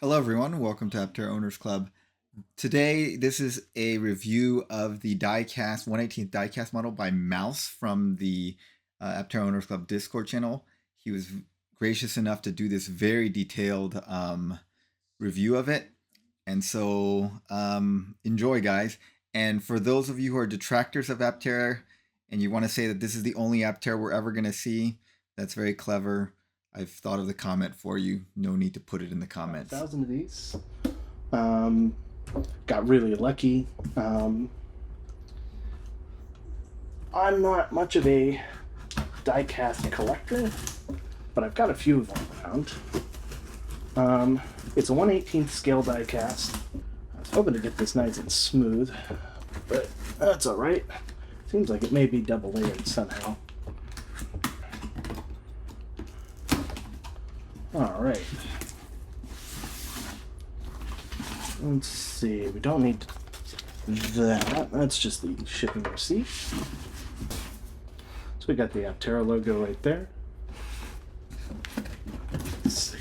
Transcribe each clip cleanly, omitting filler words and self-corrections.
Hello, everyone. Welcome to Aptera Owners Club. Today, this is a review of the diecast 1/18th diecast model by Mouse from the Aptera Owners Club Discord channel. He was gracious enough to do this very detailed review of it, and so enjoy, guys. And for those of you who are detractors of Aptera and you want to say that this is the only Aptera we're ever going to see, that's very clever. I've thought of the comment for you. No need to put it in the comments. 1,000 of these. Got really lucky. I'm not much of a die-cast collector, but I've got a few of them around. It's a 1/18th scale die-cast. I was hoping to get this nice and smooth, but that's alright. Seems like it may be double layered somehow. Alright. Let's see, we don't need that. That's just the shipping receipt. So we got the Aptera logo right there. Let's see.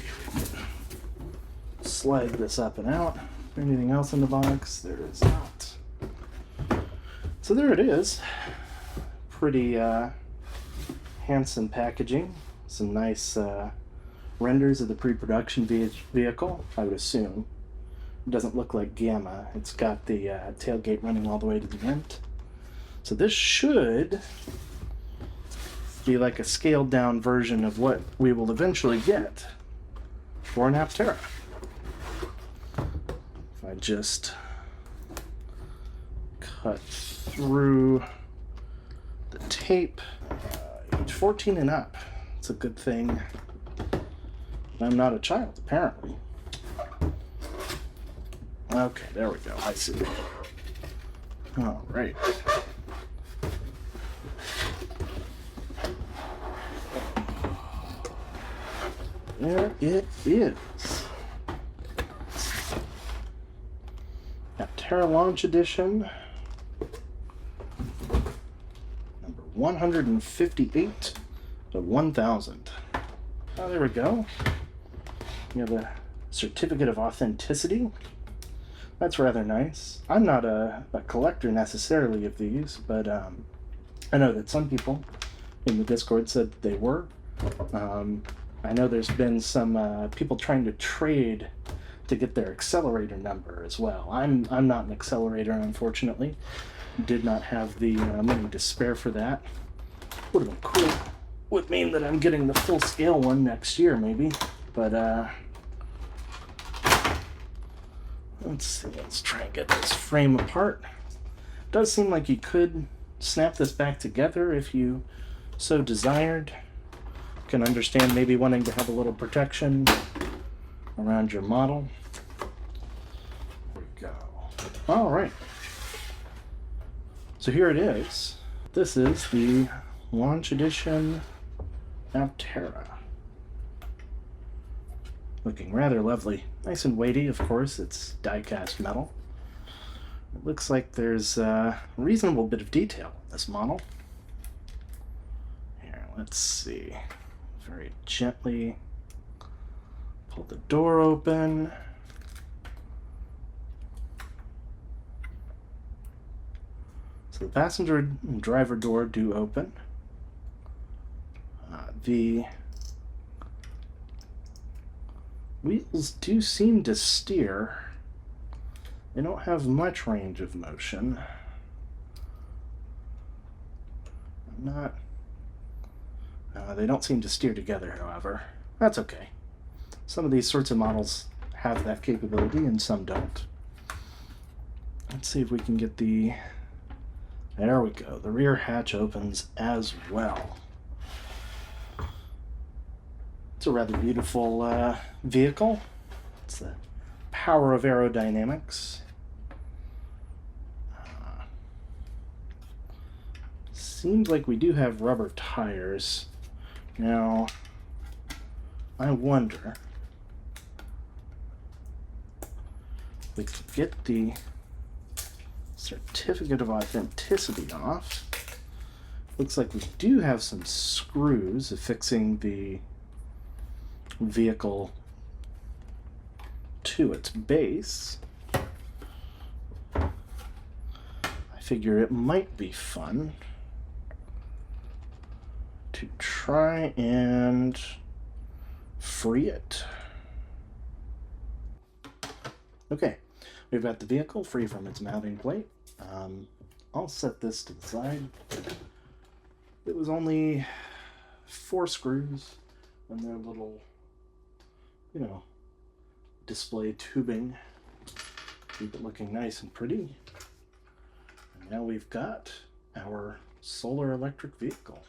Slide this up and out. Is there anything else in the box? There is not. So there it is. Pretty handsome packaging. Some nice renders of the pre-production vehicle, I would assume. It doesn't look like Gamma. It's got the tailgate running all the way to the end. So this should be like a scaled down version of what we will eventually get for an Aptera. If I just cut through the tape, age 14 and up. It's a good thing I'm not a child, apparently. Okay, there we go. I see. All right. There it is. Aptera Launch Edition. Number 158 of 1,000. Oh, there we go. You have a certificate of authenticity. That's rather nice. I'm not a collector necessarily of these, but I know that some people in the Discord said they were. I know there's been some people trying to trade to get their accelerator number as well. I'm not an accelerator, unfortunately. Did not have the money to spare for that. Would have been cool. Would mean that I'm getting the full scale one next year, maybe. But let's see, let's try and get this frame apart. Does seem like you could snap this back together if you so desired. Can understand maybe wanting to have a little protection around your model. There we go. All right. So here it is. This is the Launch Edition Aptera. Looking rather lovely. Nice and weighty, of course. It's die-cast metal. It looks like there's a reasonable bit of detail in this model. Here, let's see. Very gently pull the door open. So the passenger and driver door do open. The wheels do seem to steer. They don't have much range of motion. They don't seem to steer together, however. That's okay. Some of these sorts of models have that capability and some don't. Let's see if we can get the... There we go. The rear hatch opens as well. It's a rather beautiful vehicle. It's the power of aerodynamics. Seems like we do have rubber tires. Now, I wonder if we can get the certificate of authenticity off. Looks like we do have some screws affixing the vehicle to its base, I figure it might be fun to try and free it. Okay, we've got the vehicle free from its mounting plate. I'll set this to the side. It was only 4 screws and their little, display tubing. Keep it looking nice and pretty. And now we've got our solar electric vehicle.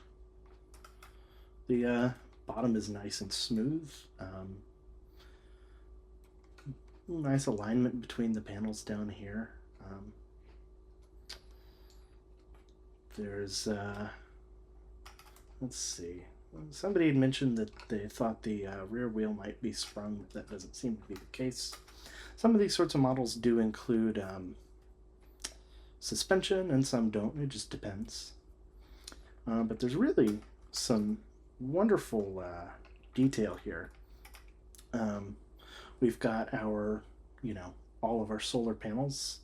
The bottom is nice and smooth. Nice alignment between the panels down here. There's, let's see. Somebody had mentioned that they thought the rear wheel might be sprung, but that doesn't seem to be the case. Some of these sorts of models do include suspension, and some don't. It just depends. But there's really some wonderful detail here. We've got our, all of our solar panels.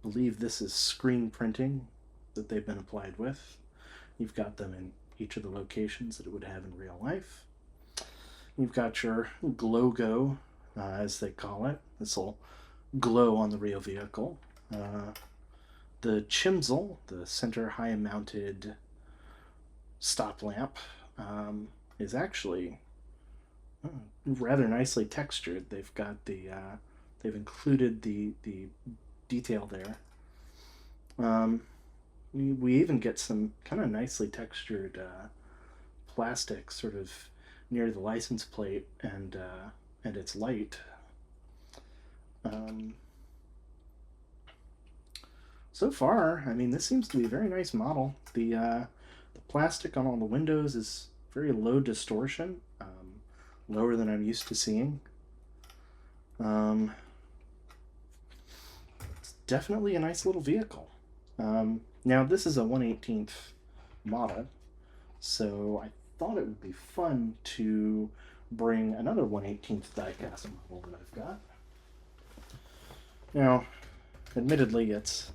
Believe this is screen printing that they've been applied with. You've got them in each of the locations that it would have in real life. You've got your glow-go, as they call it. This will glow on the real vehicle. The chimsel, the center high-mounted stop lamp, is actually rather nicely textured. They've got they've included the detail there. We even get some kind of nicely textured plastic sort of near the license plate and its light. So far, I mean, this seems to be a very nice model. The plastic on all the windows is very low distortion, lower than I'm used to seeing. It's definitely a nice little vehicle. Now, this is a 1/18th model, so I thought it would be fun to bring another 1/18th diecast model that I've got. Now, admittedly, it's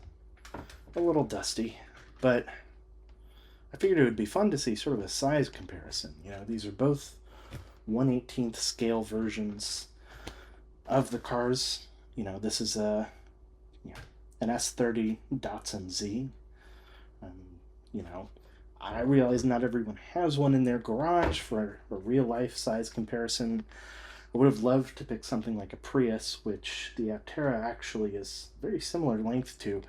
a little dusty, but I figured it would be fun to see sort of a size comparison. These are both 1/18th scale versions of the cars. This is an S30 Datsun Z. I realize not everyone has one in their garage for a real life size comparison. I would have loved to pick something like a Prius, which the Aptera actually is very similar length to.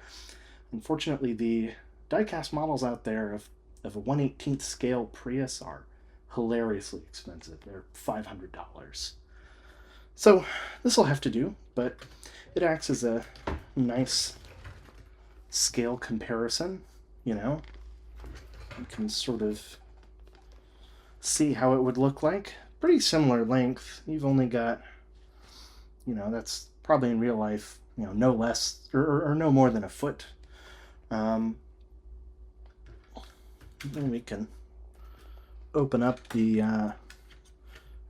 Unfortunately, the diecast models out there of a 1/18th scale Prius are hilariously expensive. They're $500. So this will have to do, but it acts as a nice scale comparison. You can sort of see how it would look like. Pretty similar length. You've only got, that's probably in real life, no less or no more than a foot. Then we can open up the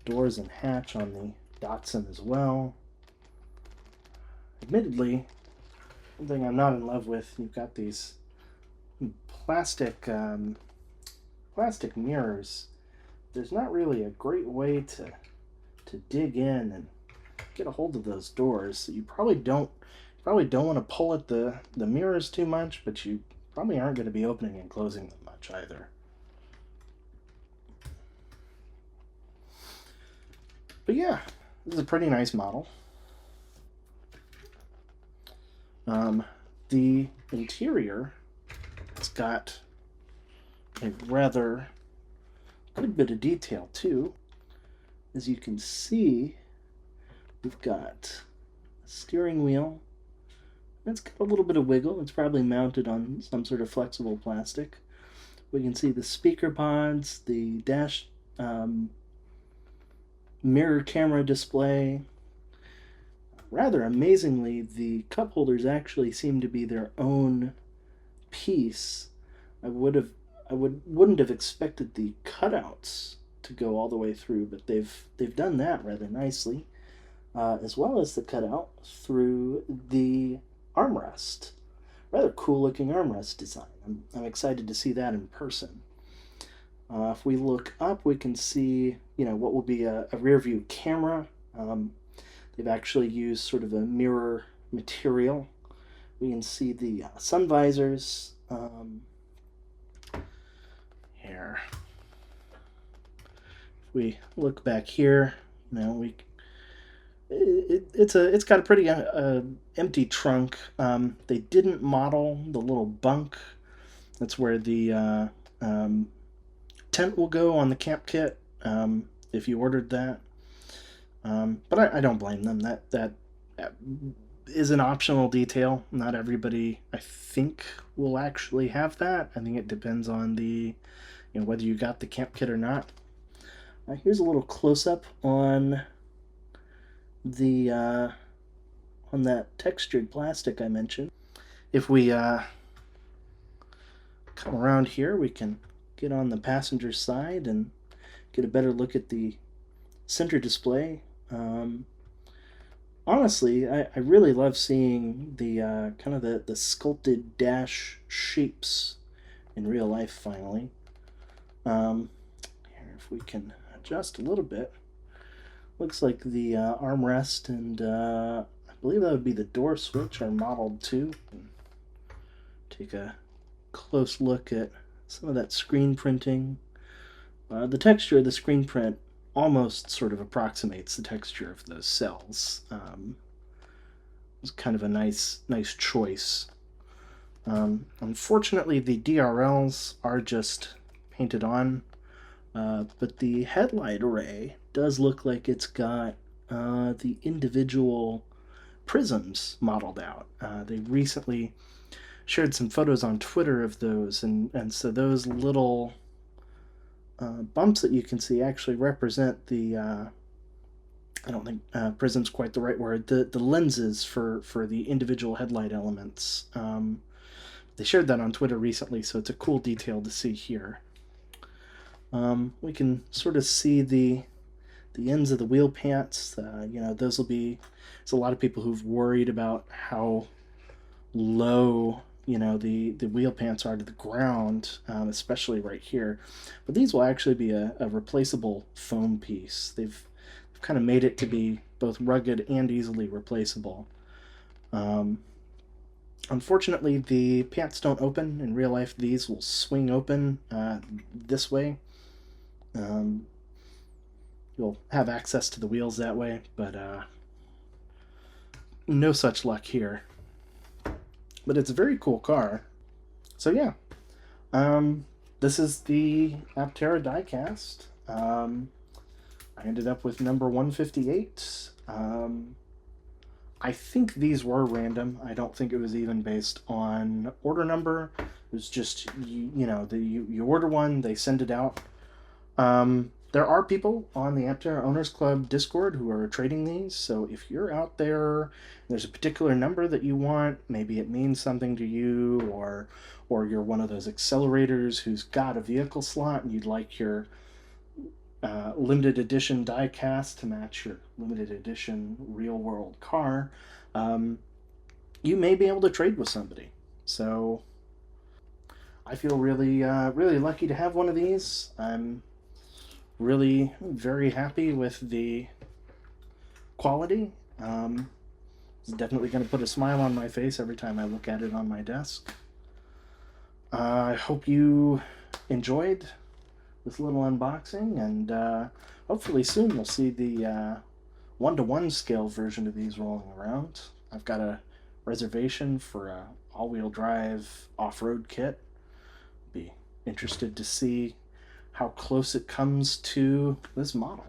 doors and hatch on the Datsun as well. Admittedly, one thing I'm not in love with, you've got these plastic mirrors. There's not really a great way to dig in and get a hold of those doors. So you probably don't want to pull at the mirrors too much, but you probably aren't going to be opening and closing them much either. But yeah, this is a pretty nice model. The interior, it's got a rather good bit of detail too. As you can see, we've got a steering wheel. It's got a little bit of wiggle. It's probably mounted on some sort of flexible plastic. We can see the speaker pods, the dash mirror camera display. Rather amazingly, the cup holders actually seem to be their own piece. I wouldn't have expected the cutouts to go all the way through, but they've done that rather nicely, as well as the cutout through the armrest. Rather cool looking armrest design. I'm excited to see that in person. If we look up, we can see, what will be a rear view camera. They've actually used sort of a mirror material. We can see the sun visors. Here, if we look back here, it's got a pretty empty trunk. They didn't model the little bunk. That's where the tent will go on the camp kit, if you ordered that. But I don't blame them. That is an optional detail. Not everybody, I think, will actually have that. I think it depends on the whether you got the camp kit or not. Here's a little close up on the on that textured plastic I mentioned. If we come around here, we can get on the passenger side and get a better look at the center display. Honestly, I really love seeing the kind of the sculpted dash shapes in real life finally. Here, if we can adjust a little bit, looks like the armrest and I believe that would be the door switch are modeled too. Take a close look at some of that screen printing. The texture of the screen print almost sort of approximates the texture of those cells. It's kind of a nice choice. Unfortunately, the DRLs are just painted on, but the headlight array does look like it's got the individual prisms modeled out. They recently shared some photos on Twitter of those, and so those little bumps that you can see actually represent the I don't think prism's quite the right word, the lenses for the individual headlight elements. They shared that on Twitter recently, so it's a cool detail to see here. We can sort of see the ends of the wheel pants. Those will be, there's a lot of people who've worried about how low the wheel pants are to the ground, especially right here. But these will actually be a replaceable foam piece. They've kind of made it to be both rugged and easily replaceable. Unfortunately, the pants don't open. In real life, these will swing open this way. You'll have access to the wheels that way, but no such luck here. But it's a very cool car. So yeah, this is the Aptera diecast. I ended up with number 158. I think these were random. I don't think it was even based on order number. It was just, you order one, they send it out. There are people on the Aptera Owners Club Discord who are trading these, so if you're out there and there's a particular number that you want, maybe it means something to you, or you're one of those accelerators who's got a vehicle slot and you'd like your limited edition die cast to match your limited edition real world car, you may be able to trade with somebody. So I feel really lucky to have one of these. I'm really very happy with the quality. It's definitely going to put a smile on my face every time I look at it on my desk. I hope you enjoyed this little unboxing, and hopefully soon you'll see the 1-to-1 scale version of these rolling around. I've got a reservation for a all-wheel drive off-road kit. Be interested to see how close it comes to this model.